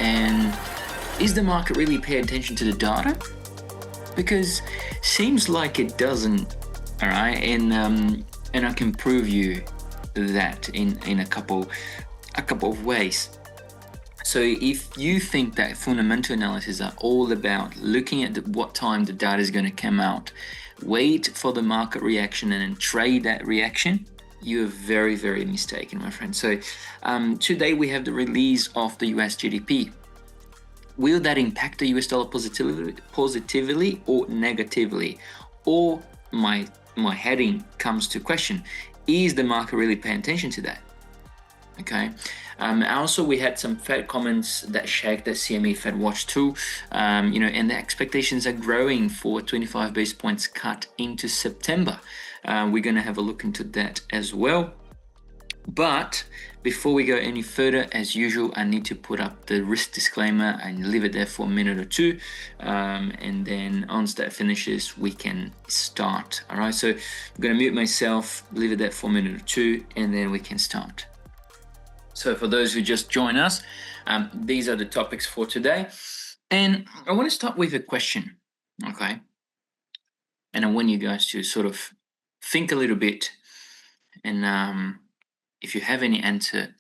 And is the market really paying attention to the data? Because seems like it doesn't. All right, and I can prove you that in a couple of ways. So if you think that fundamental analysis are all about looking at what time the data is going to come out, wait for the market reaction and then trade that reaction, you are very, very mistaken, my friend. So today we have the release of the US GDP. Will that impact the US dollar positively or negatively? Or my heading comes to question, is the market really paying attention to that? Okay. Also, we had some Fed comments that checked the CME Fed Watch 2, and the expectations are growing for 25 basis points cut into September. We're going to have a look into that as well. But before we go any further, as usual, I need to put up the risk disclaimer and leave it there for a minute or two. And then once that finishes, we can start. All right. So I'm going to mute myself, leave it there for a minute or two, and then we can start. So for those who just join us, these are the topics for today. And I want to start with a question, okay? And I want you guys to sort of think a little bit. And if you have any answer,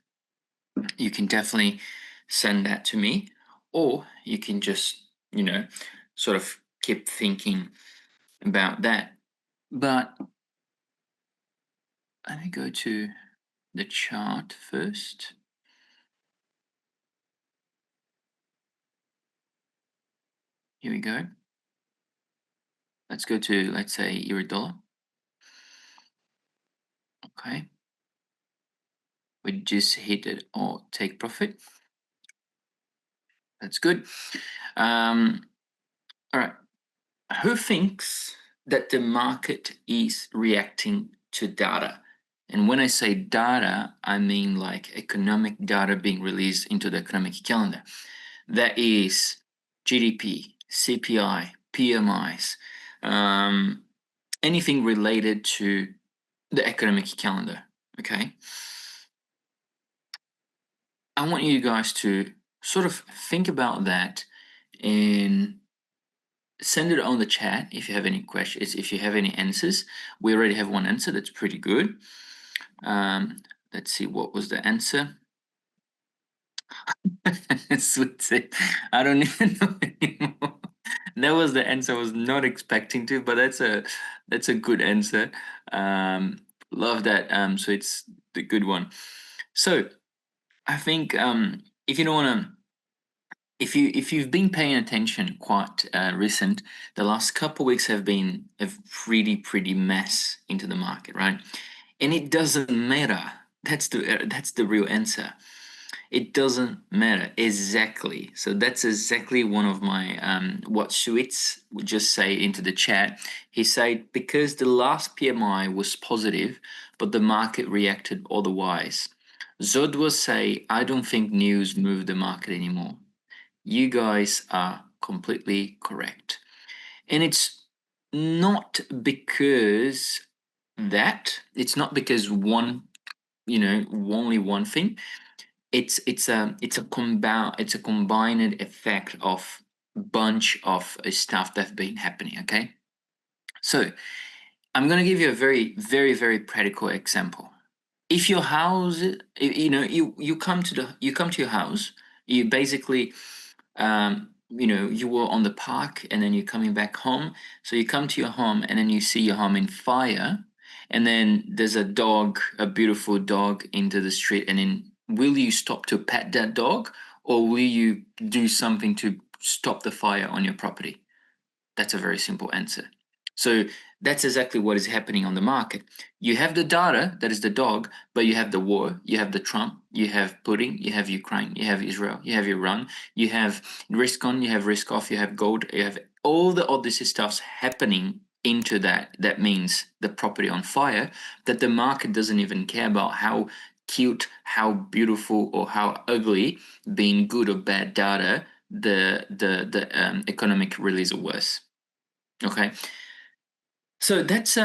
you can definitely send that to me. Or you can just, sort of keep thinking about that. But let me go to the chart first. Here we go. Let's go to, let's say, euro dollar. Okay. We just hit it or take profit. That's good. All right. Who thinks that the market is reacting to data? And when I say data, I mean like economic data being released into the economic calendar. That is GDP, CPI, PMIs, anything related to the economic calendar. Okay. I want you guys to sort of think about that and send it on the chat if you have any questions, if you have any answers. We already have one answer. That's pretty good. Let's see, what was the answer? I don't even know anymore. That was the answer I was not expecting to, but that's a good answer. Love that. So it's the good one. So I think if you don't want to, if you've been paying attention quite recent, the last couple of weeks have been a pretty mess into the market, right? And it doesn't matter. That's the real answer. It doesn't matter exactly. So that's exactly one of my what Suits would just say into the chat. He said because the last PMI was positive, but the market reacted otherwise. Zod will say, I don't think news move the market anymore. You guys are completely correct. And it's not because only one thing. It's a combined effect of bunch of stuff that's been happening. Okay, so I'm gonna give you a very, very, very practical example. If your house, you come to your house, you basically, you were on the park and then you're coming back home. So you come to your home and then you see your home in fire, and then there's a beautiful dog into the street, and then will you stop to pet that dog, or will you do something to stop the fire on your property? That's a very simple answer. So that's exactly what is happening on the market. You have the data, that is the dog, but you have the war, you have the Trump, you have Putin, you have Ukraine, you have Israel, you have Iran, you have risk on, you have risk off, you have gold, you have all this stuff's happening into that. That means the property on fire, that the market doesn't even care about how cute, how beautiful, or how ugly, being good or bad data, the economic release was. Okay. So that's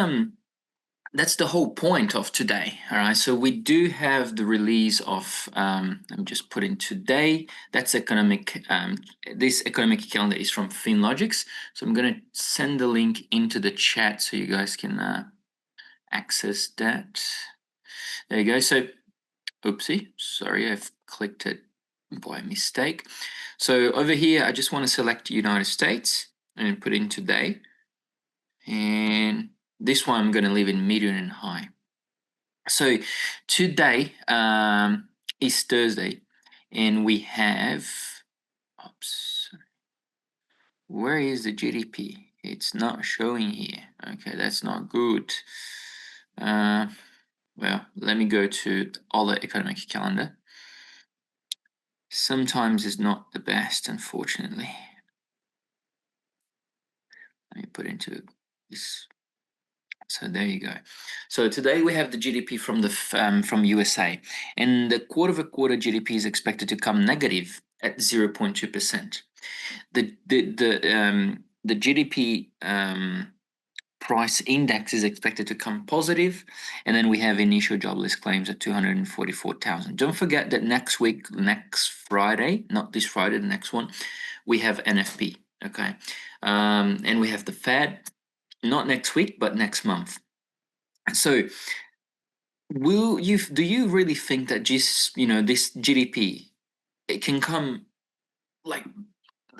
that's the whole point of today. All right, so we do have the release of let me just put in today. That's economic. This economic calendar is from FinLogix, so I'm going to send the link into the chat so you guys can access that. There you go. So oopsie, sorry, I've clicked it by mistake. So over here I just want to select United States and put in today, and this one I'm going to leave in medium and high. So today is Thursday, and we have, oops, where is the GDP? It's not showing here. Okay, that's not good. Well, let me go to the other economic calendar. Sometimes it's not the best, unfortunately. Let me put into this. So there you go. So today we have the GDP from the from USA, and the quarter-over-quarter GDP is expected to come negative at 0.2%. The GDP price index is expected to come positive, and then we have initial jobless claims at 244,000. Don't forget that next week, next Friday, not this Friday, the next one, we have NFP. Okay, and we have the Fed. Not next week, but next month. So, do you really think that just this GDP it can come like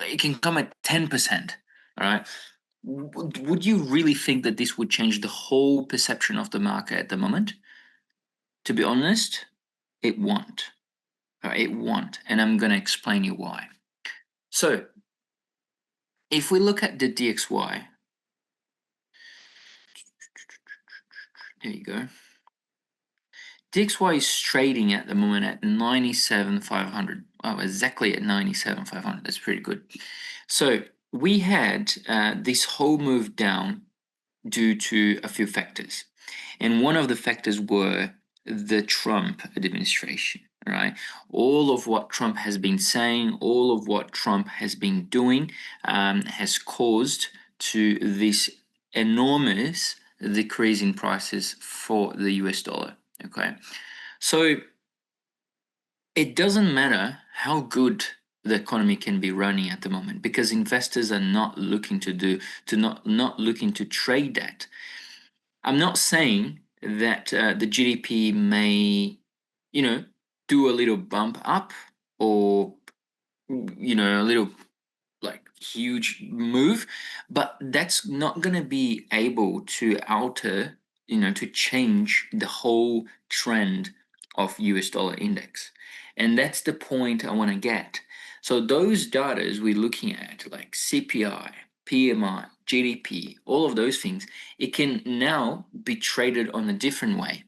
it can come at 10%? All right. Would you really think that this would change the whole perception of the market at the moment? To be honest, it won't. All right, it won't, and I'm gonna explain you why. So, if we look at the DXY, there you go. DXY is trading at the moment at 97,500. Oh, exactly at 97,500. That's pretty good. So we had this whole move down due to a few factors. And one of the factors were the Trump administration, right? All of what Trump has been saying, all of what Trump has been doing has caused to this enormous decrease in prices for the US dollar. Okay, so it doesn't matter how good the economy can be running at the moment because investors are not looking not looking to trade that. I'm not saying that the GDP may, do a little bump up or a little like huge move, but that's not going to be able to alter, to change the whole trend of US dollar index. And that's the point I want to get. So those data we're looking at, like CPI, PMI, GDP, all of those things, it can now be traded on a different way.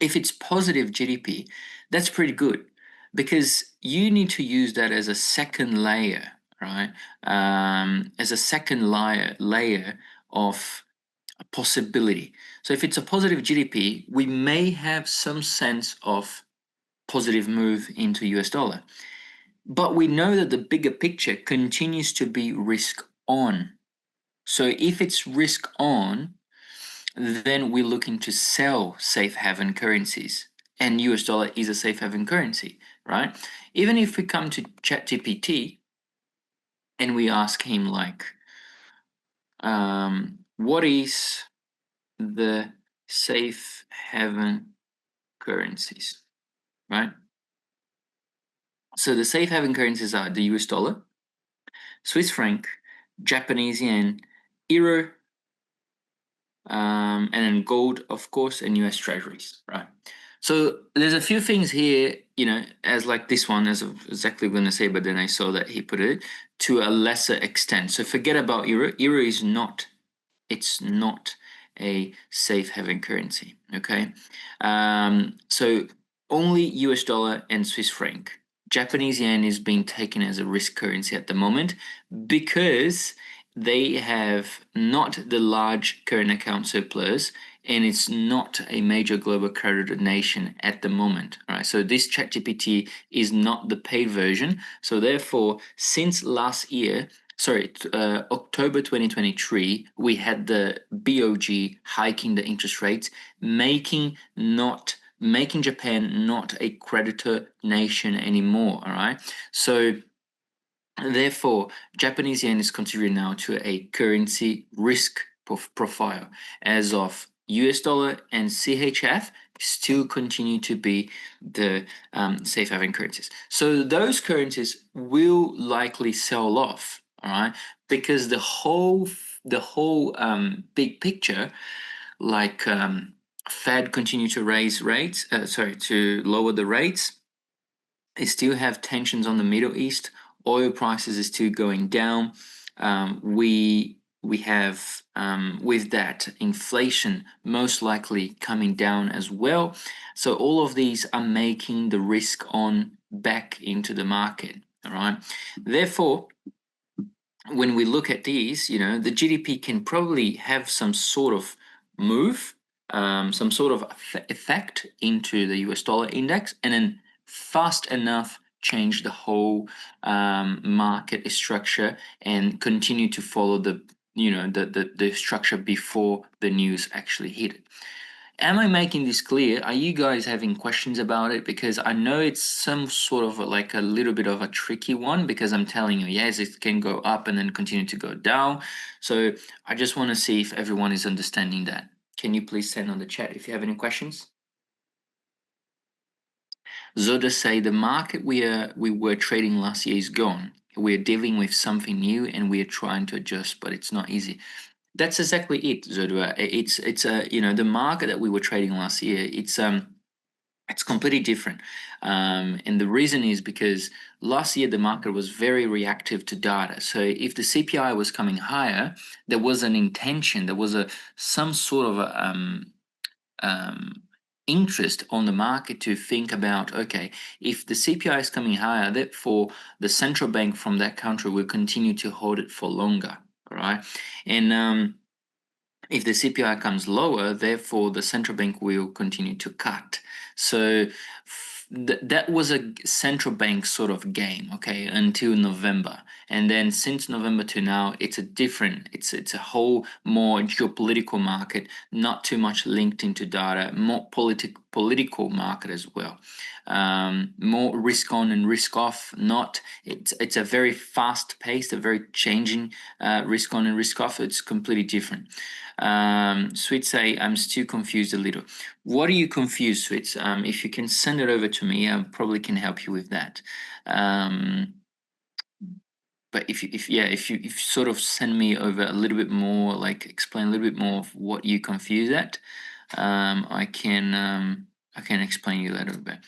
If it's positive GDP, that's pretty good because you need to use that as a second layer, right? As a second layer of a possibility. So if it's a positive GDP, we may have some sense of positive move into US dollar. But we know that the bigger picture continues to be risk on. So if it's risk on, then we're looking to sell safe haven currencies. And US dollar is a safe haven currency, right? Even if we come to ChatGPT and we ask him, like, what is the safe haven currencies, right? So the safe haven currencies are the US dollar, Swiss franc, Japanese yen, euro, and then gold, of course, and US treasuries, right? So there's a few things here, as like this one, as of exactly going to say, but then I saw that he put it to a lesser extent. So forget about euro. Euro is not, it's not a safe haven currency. Okay, so only US dollar and Swiss franc. Japanese yen is being taken as a risk currency at the moment because they have not the large current account surplus and it's not a major global credited nation at the moment. All right, so this ChatGPT is not the paid version. So therefore, since last year, October 2023, we had the BOG hiking the interest rates, making Japan not a creditor nation anymore. All right, so therefore, Japanese yen is considered now to a currency risk profile, as of US dollar and CHF still continue to be the safe haven currencies. So those currencies will likely sell off, all right, because the whole big picture, like Fed continue to raise rates, to lower the rates. They still have tensions on the Middle East. Oil prices are still going down. We have with that inflation most likely coming down as well. So all of these are making the risk on back into the market. All right. Therefore, when we look at these, the GDP can probably have some sort of move, some sort of effect into the US dollar index, and then fast enough change the whole market structure and continue to follow the structure before the news actually hit it. Am I making this clear? Are you guys having questions about it? Because I know it's some sort of like a little bit of a tricky one, because I'm telling you, yes, it can go up and then continue to go down. So I just want to see if everyone is understanding that. Can you please send on the chat if you have any questions? Zoda say the market we were trading last year is gone. We're dealing with something new and we're trying to adjust, but it's not easy. That's exactly it, Zodua. It's the market that we were trading last year. It's completely different, and the reason is because last year the market was very reactive to data. So if the CPI was coming higher, there was an intention, there was some sort of interest on the market to think about, okay, if the CPI is coming higher, therefore the central bank from that country will continue to hold it for longer. All right, and if the CPI comes lower, therefore the central bank will continue to cut. So that was a central bank sort of game, okay, until November. And then since November to now, it's a whole more geopolitical market, not too much linked into data, more political market as well. More risk on and risk off. It's a very fast paced, a very changing risk on and risk off. It's completely different. Sweet say, I'm still confused a little. What are you confused, Sweets? If you can send it over to me, I probably can help you with that. But if you sort of send me over a little bit more, like explain a little bit more of what you confuse at, I can explain you that a little bit.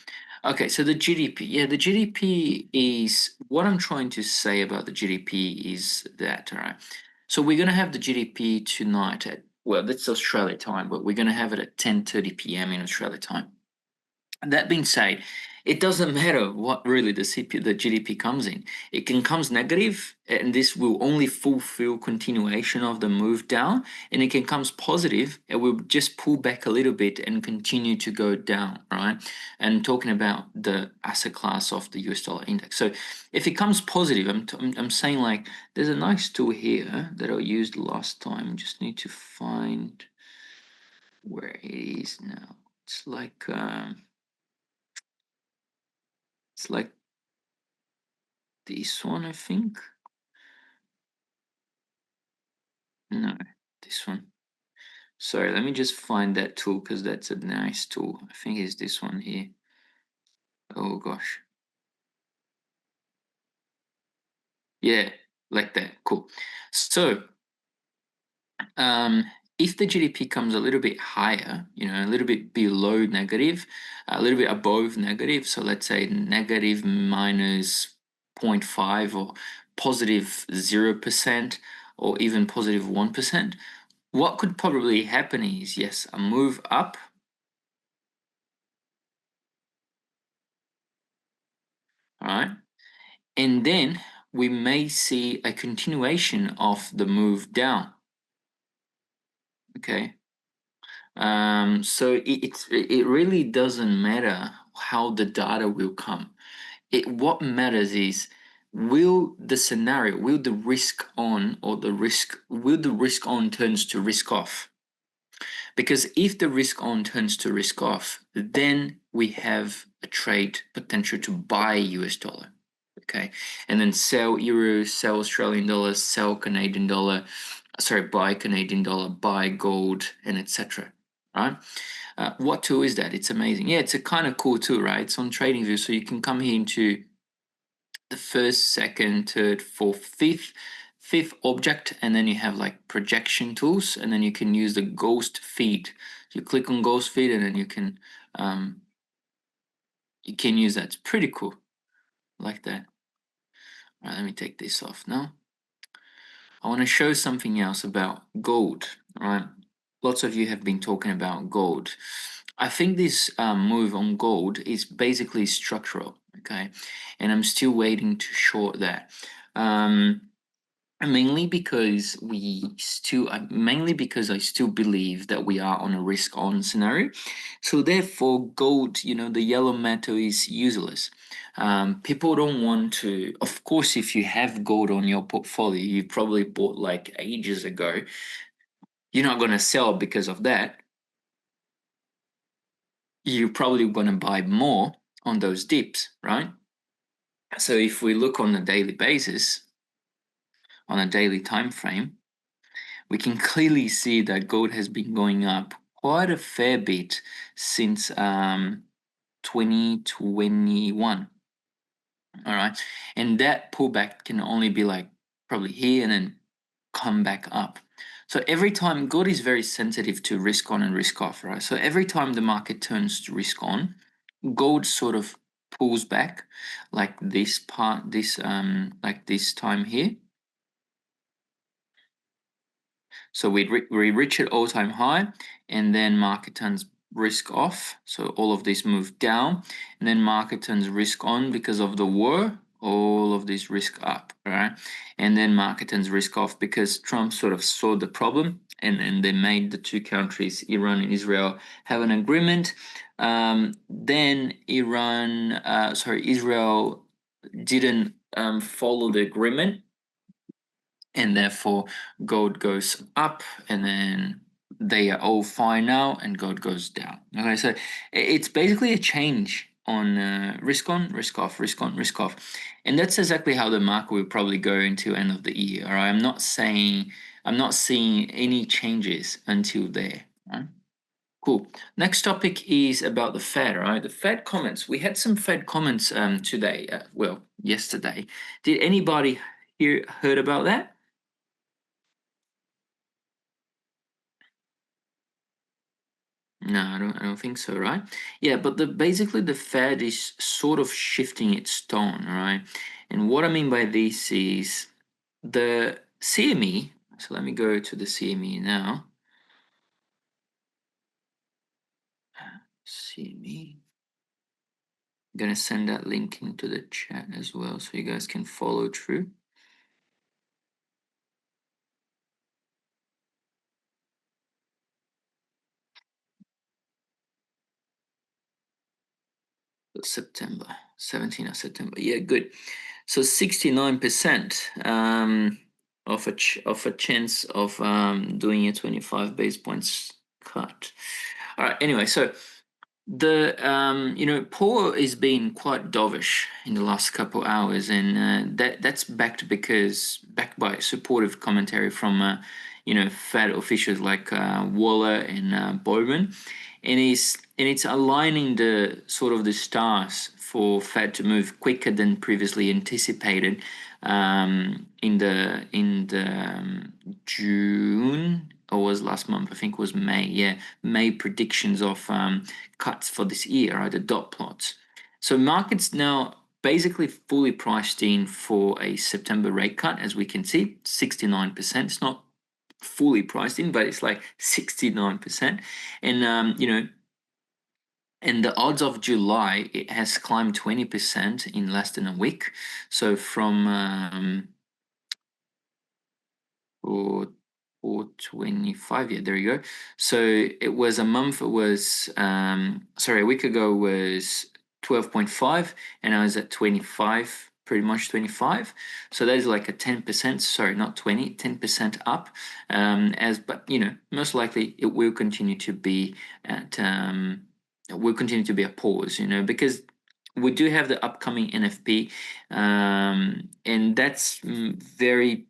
Okay, so the GDP, the GDP is what I'm trying to say about the GDP is that, all right. So we're gonna have the GDP tonight at, well, that's Australia time, but we're gonna have it at 10:30 p.m. in Australia time. That being said, it doesn't matter what really the GDP comes in. It can comes negative, and this will only fulfill continuation of the move down, and it can comes positive, it will just pull back a little bit and continue to go down, right? And talking about the asset class of the US dollar index. So if it comes positive, I'm saying, like, there's a nice tool here that I used last time. Just need to find where it is now. It's like this one, I think. No, this one. Sorry, let me just find that tool because that's a nice tool. I think it's this one here. Oh gosh. Yeah, like that. Cool. So, if the GDP comes a little bit higher, a little bit below negative, a little bit above negative, so let's say negative minus 0.5 or positive 0% or even positive 1%, what could probably happen is, yes, a move up, all right, and then we may see a continuation of the move down. Okay, so it really doesn't matter how the data will come. What matters is will the risk on will the risk on turns to risk off? Because if the risk on turns to risk off, then we have a trade potential to buy US dollar. Okay. And then sell euros, sell Australian dollars, sell Canadian dollar, buy Canadian dollar, buy gold, and etc. Right? What tool is that? It's amazing. Yeah, it's a kind of cool tool, right? It's on TradingView, so you can come here into the first, second, third, fourth, fifth object, and then you have like projection tools, and then you can use the ghost feed. You click on ghost feed, and then you can use that. It's pretty cool, like that. All right, let me take this off now. I want to show something else about gold. All right, lots of you have been talking about gold. I think this move on gold is basically structural. Okay, and I'm still waiting to short that. Mainly because I still believe that we are on a risk on scenario. So therefore, gold, the yellow metal is useless. People don't want to. Of course, if you have gold on your portfolio, you probably bought like ages ago. You're not going to sell because of that. You're probably going to buy more on those dips, right? So if we look on a daily basis, on a daily time frame, we can clearly see that gold has been going up quite a fair bit since 2021. All right. And that pullback can only be like probably here and then come back up. So every time gold is very sensitive to risk on and risk off, right? So every time the market turns to risk on, gold sort of pulls back like this like this time here. So we reach at all-time high, and then market turns risk off. So all of this move down, and then market turns risk on because of the war. All of this risk up, right? And then market turns risk off because Trump sort of saw the problem, and they made the two countries, Iran and Israel, have an agreement. Then Israel didn't follow the agreement, and therefore gold goes up, and then they are all fine now, and gold goes down. Okay, so it's basically a change on risk on, risk off, risk on, risk off, and that's exactly how the market will probably go into end of the year. All right, I'm not seeing any changes until there. Right? Cool. Next topic is about the Fed, right? The Fed comments. We had some Fed comments today. Yesterday. Did anybody heard about that? No, I don't think so, right? Yeah, but basically the Fed is sort of shifting its tone, right? And what I mean by this is the CME. So let me go to the CME now. CME. I'm gonna send that link into the chat as well, so you guys can follow through. September, 17th of September. Yeah, good. So 69% of a chance of doing a 25 base points cut. All right. Anyway, so the Paul is being quite dovish in the last couple hours, and that's backed by supportive commentary from Fed officials like Waller and Bowman, and it's aligning the sort of the stars for Fed to move quicker than previously anticipated in the June, or was last month, I think it was May. Yeah, May predictions of cuts for this year, right? The dot plots. So markets now basically fully priced in for a September rate cut, as we can see, 69%. It's not fully priced in, but it's like 69%. And and the odds of July, it has climbed 20% in less than a week. So from or 425, yeah, there you go. So it was a month, it was a week ago was 12.5, and I was at 25%. pretty much 25. So that is like a 10%, sorry, not 20, 10% up. But most likely it will continue to be at will continue to be a pause, because we do have the upcoming NFP, and that's very.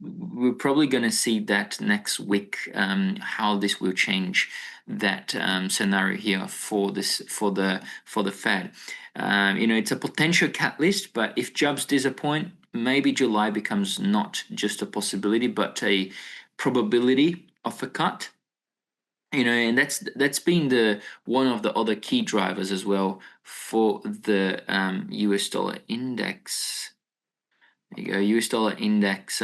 We're probably going to see that next week, how this will change that scenario here for the Fed. It's a potential catalyst, but if jobs disappoint, maybe July becomes not just a possibility, but a probability of a cut. And that's been the one of the other key drivers as well for the US dollar index. There you go, US dollar index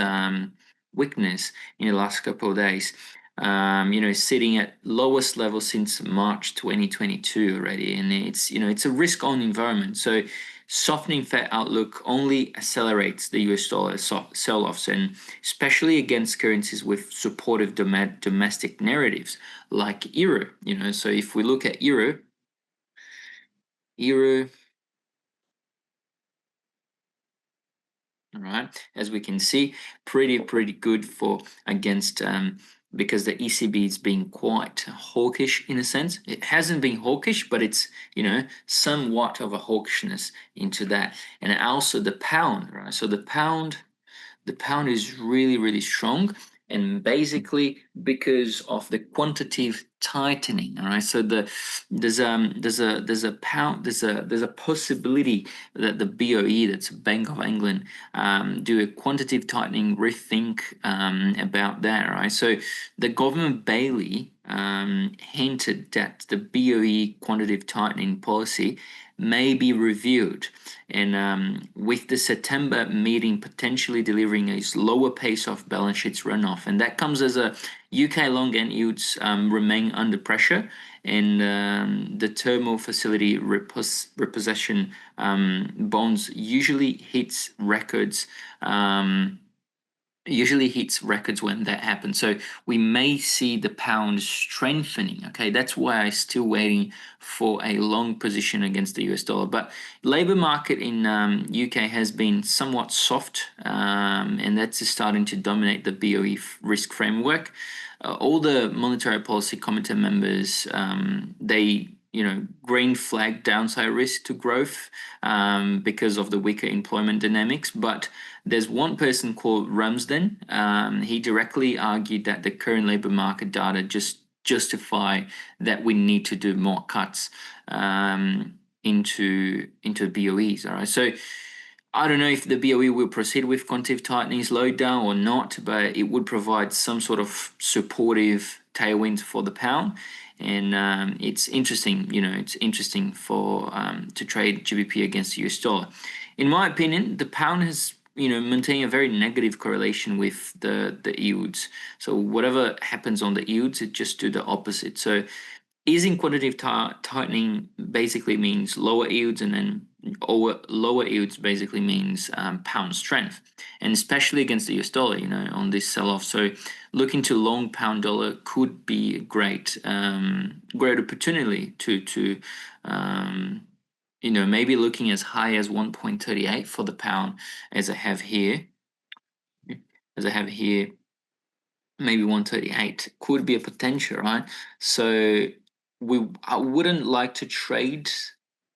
weakness in the last couple of days. Sitting at lowest level since March 2022 already, and it's a risk-on environment. So softening Fed outlook only accelerates the US dollar sell-offs, and especially against currencies with supportive domestic narratives like euro. So if we look at euro. All right, as we can see, pretty good for against because the ECB is being quite hawkish in a sense. It hasn't been hawkish, but it's somewhat of a hawkishness into that, and also the pound, right? So the pound is really strong, and basically because of the quantitative tightening. All right, so there's a possibility that the BOE, that's Bank of England, do a quantitative tightening rethink about that. Right, so the government Bailey hinted that the BOE quantitative tightening policy may be reviewed, and with the September meeting potentially delivering a slower pace of balance sheets runoff, and that comes as a UK long end yields remain under pressure, and the terminal facility repossession bonds usually hits records when that happens. So we may see the pound strengthening. Okay, that's why I'm still waiting for a long position against the US dollar. But labor market in UK has been somewhat soft, and that's starting to dominate the BOE risk framework. All the monetary policy committee members, they green flag downside risk to growth because of the weaker employment dynamics. But there's one person called Ramsden. He directly argued that the current labor market data just justify that we need to do more cuts into BOEs. All right, so I don't know if the BOE will proceed with quantitative tightening slowdown or not, but it would provide some sort of supportive tailwind for the pound. And it's interesting, it's interesting for to trade GBP against the US dollar. In my opinion, the pound has maintain a very negative correlation with the yields. So whatever happens on the yields, it just do the opposite. So easing quantitative tightening basically means lower yields, and then lower yields basically means pound strength, and especially against the US dollar, on this sell-off. So looking to long pound dollar could be a great opportunity to maybe looking as high as 1.38 for the pound, as I have here. Maybe 138 could be a potential, right? So I wouldn't like to trade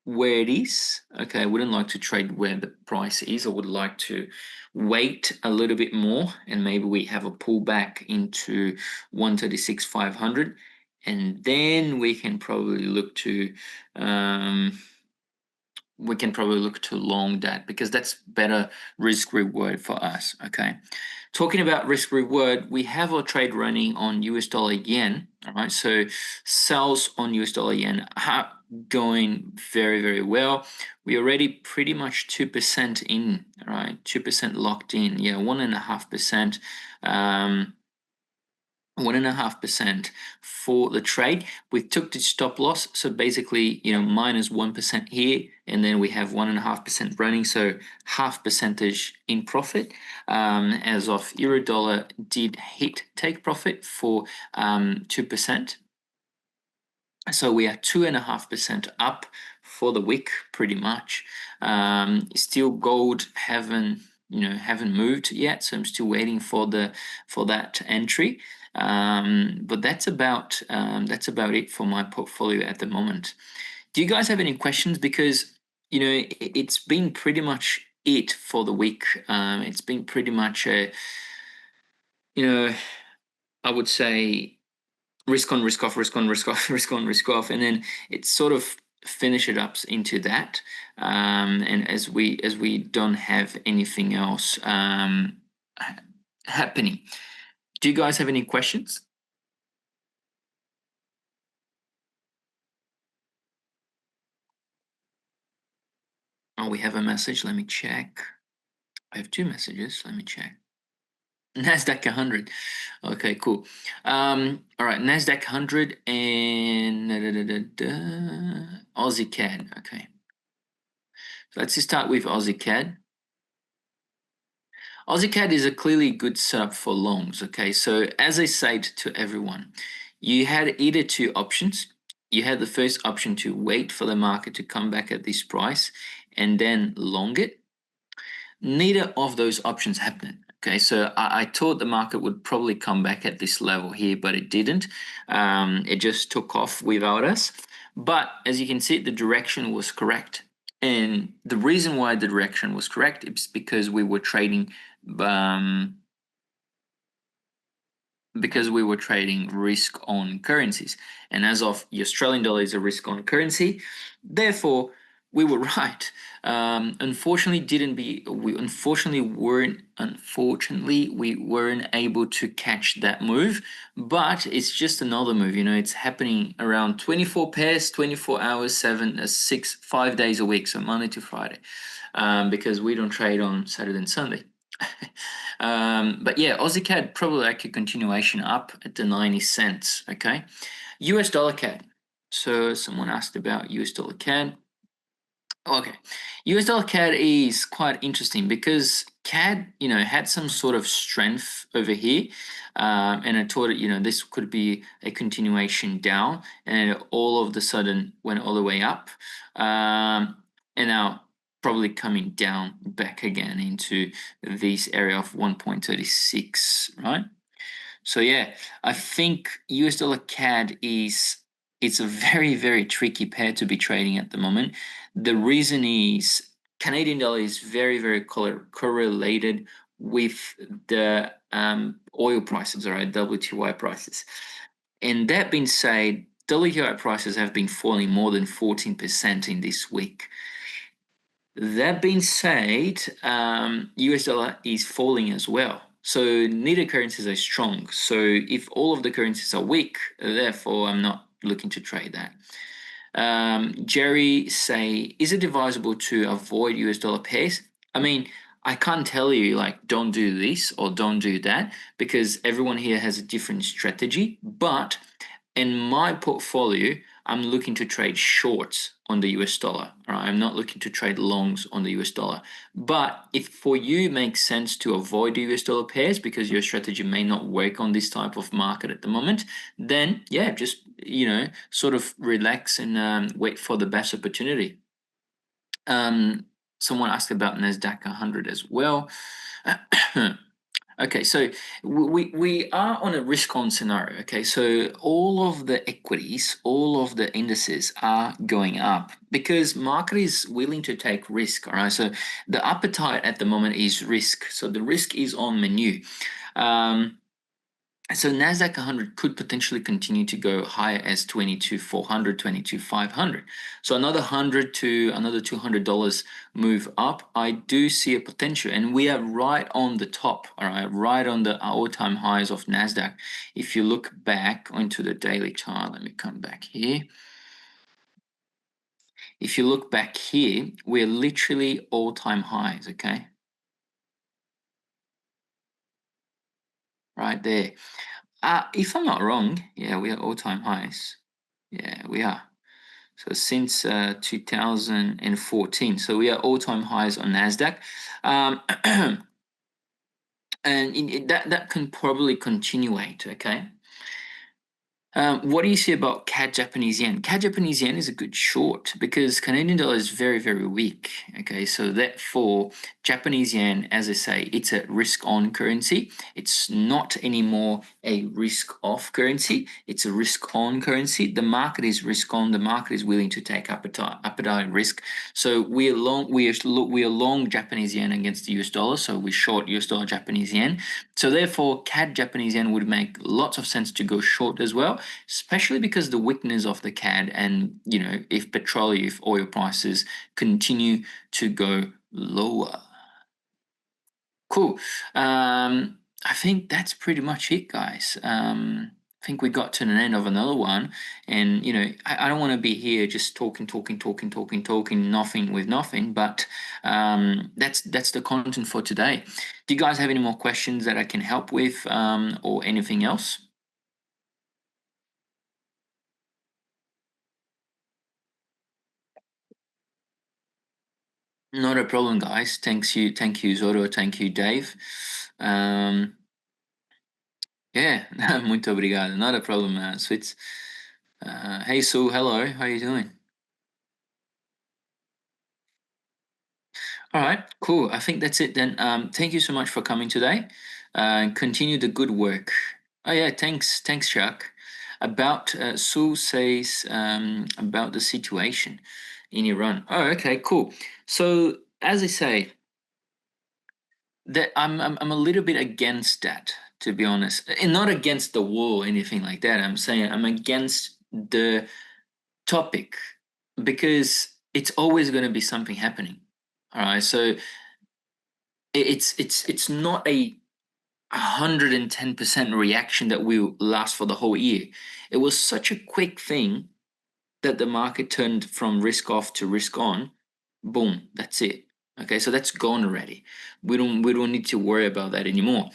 where it is. Okay, I wouldn't like to trade where the price is. I would like to wait a little bit more, and maybe we have a pullback into 136,500, and then we can probably look to long that, because that's better risk reward for us. Okay, talking about risk reward, we have our trade running on US dollar yen. All right, so sales on US dollar yen are going very well. We already pretty much 2% in. All right, 2% locked in. Yeah, 1.5%. 1.5% for the trade. We took the stop loss, so basically minus 1% here, and then we have 1.5% running, so half percentage in profit. As of euro dollar did hit take profit for 2%. So we are 2.5% up for the week, pretty much. Still, gold haven't moved yet, so I'm still waiting for that entry. But that's about it for my portfolio at the moment. Do you guys have any questions? Because it's been pretty much it for the week. It's been pretty much you know, I would say risk on, risk off, risk on, risk off, risk on, risk off, and then it sort of finish it up into that. And as we don't have anything else happening, do you guys have any questions? Oh, we have a message. Let me check. I have two messages. Let me check. Nasdaq 100. Okay, cool. All right, Nasdaq 100 and Aussie CAD. Okay, so let's just start with Aussie CAD. Aussie CAD is a clearly good setup for longs. Okay, so as I said to everyone, you had either two options. You had the first option to wait for the market to come back at this price and then long it. Neither of those options happened. Okay, so I thought the market would probably come back at this level here, but it didn't. It just took off without us. But as you can see, the direction was correct. And the reason why the direction was correct is because we were trading um, risk on currencies. And as of the Australian dollar is a risk on currency, therefore we were right. Unfortunately, we weren't able to catch that move, but it's just another move. It's happening around 24 pairs, 24 hours, 5 days a week, so Monday to Friday, because we don't trade on Saturday and Sunday. But yeah, Aussie CAD probably like a continuation up at the 90 cents. Okay, US dollar CAD. So someone asked about US dollar CAD. Okay, US dollar CAD is quite interesting because CAD, had some sort of strength over here, and I thought, this could be a continuation down, and it all of the sudden went all the way up, and now probably coming down back again into this area of 1.36, right? So yeah, I think US dollar CAD it's a very, very tricky pair to be trading at the moment. The reason is Canadian dollar is very, very correlated with the oil prices, all right, WTI prices. And that being said, WTI prices have been falling more than 14% in this week. That being said, US dollar is falling as well. So neither currencies are strong. So if all of the currencies are weak, therefore I'm not looking to trade that. Jerry say, is it advisable to avoid US dollar pairs? I mean, I can't tell you like don't do this or don't do that because everyone here has a different strategy. But in my portfolio, I'm looking to trade shorts on the US dollar. Right? I'm not looking to trade longs on the US dollar. But if for you it makes sense to avoid the US dollar pairs because your strategy may not work on this type of market at the moment, then yeah, just sort of relax and wait for the best opportunity. Someone asked about Nasdaq 100 as well. Okay, so we are on a risk on scenario. Okay, so all of the equities, all of the indices are going up because market is willing to take risk. All right, so the appetite at the moment is risk. So the risk is on menu. So Nasdaq 100 could potentially continue to go higher as 22,400, 22,500. So another $100 to another $200 move up. I do see a potential, and we are right on the top. All right, right on the all-time highs of Nasdaq. If you look back onto the daily chart, let me come back here. If you look back here, we're literally all-time highs. Okay, right there. If I'm not wrong, yeah, we are all-time highs. Yeah, we are. So since 2014, so we are all-time highs on Nasdaq, and that can probably continuate. Okay, What do you see about CAD Japanese yen? CAD Japanese yen is a good short because Canadian dollar is very, very weak. Okay, so therefore, Japanese yen, as I say, it's a risk-on currency. It's not anymore a risk-off currency. It's a risk-on currency. The market is risk-on. The market is willing to take appetite risk. So we are long. We are long Japanese yen against the US dollar. So we short US dollar Japanese yen. So therefore, CAD Japanese yen would make lots of sense to go short as well, especially because the weakness of the CAD, and if oil prices continue to go lower. Cool. I think that's pretty much it, guys. I think we got to the end of another one, and I don't want to be here just talking, nothing with nothing. But that's the content for today. Do you guys have any more questions that I can help with, or anything else? Not a problem, guys. Thank you, Zoro. Thank you, Dave. Yeah, muito obrigado. Not a problem, Switz. Hey, Sue. Hello. How you doing? All right, cool. I think that's it then. Thank you so much for coming today. Continue the good work. Oh yeah, thanks, Chuck. About Sue says about the situation in Iran. Oh, okay, cool. So as I say, that I'm a little bit against that, to be honest, and not against the war or anything like that. I'm saying I'm against the topic because it's always going to be something happening. All right, so it's not a 110% reaction that will last for the whole year. It was such a quick thing that the market turned from risk off to risk on. Boom, that's it. Okay, so that's gone already. We don't need to worry about that anymore.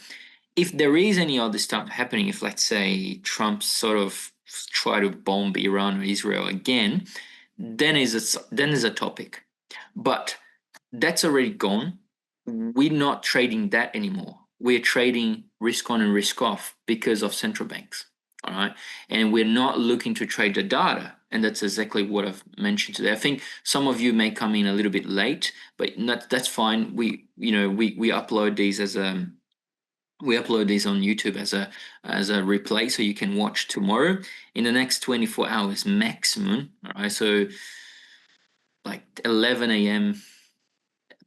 If there is any other stuff happening, if let's say Trump sort of try to bomb Iran or Israel again, then is a topic. But that's already gone. We're not trading that anymore. We're trading risk on and risk off because of central banks. All right. And we're not looking to trade the data. And that's exactly what I've mentioned today. I think some of you may come in a little bit late, but that's fine. We upload these on YouTube as a replay, so you can watch tomorrow in the next 24 hours maximum. All right. So like 11 a.m.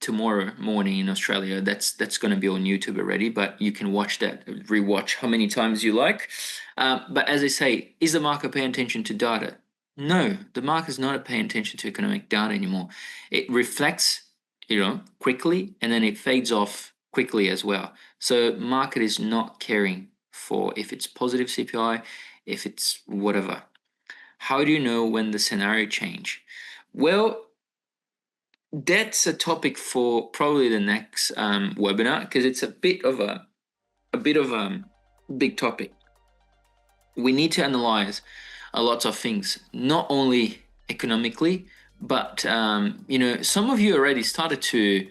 tomorrow morning in Australia, that's going to be on YouTube already, but you can watch that, rewatch how many times you like. But as I say, is the market paying attention to data? No, the market is not paying attention to economic data anymore. It reflects, quickly, and then it fades off quickly as well. So market is not caring for if it's positive CPI, if it's whatever. How do you know when the scenario change? Well, that's a topic for probably the next webinar, because it's a bit of a big topic. We need to analyze a lot of things, not only economically, but some of you already started to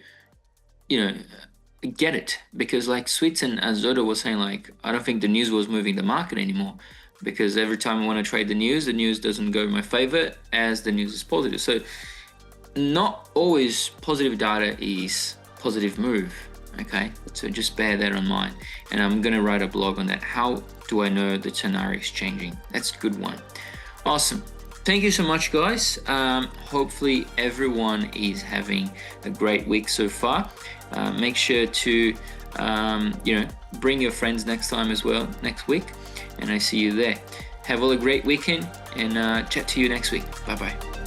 get it, because like Sweets and Azoto was saying, like, I don't think the news was moving the market anymore, because every time I want to trade the news doesn't go in my favor as the news is positive. So not always positive data is positive move. Okay, so just bear that in mind, and I'm gonna write a blog on that. How do I know the scenario is changing? That's a good one. Awesome. Thank you so much, guys. Hopefully everyone is having a great week so far. Make sure to bring your friends next time as well, next week, and I see you there. Have a great weekend, and chat to you next week. Bye bye.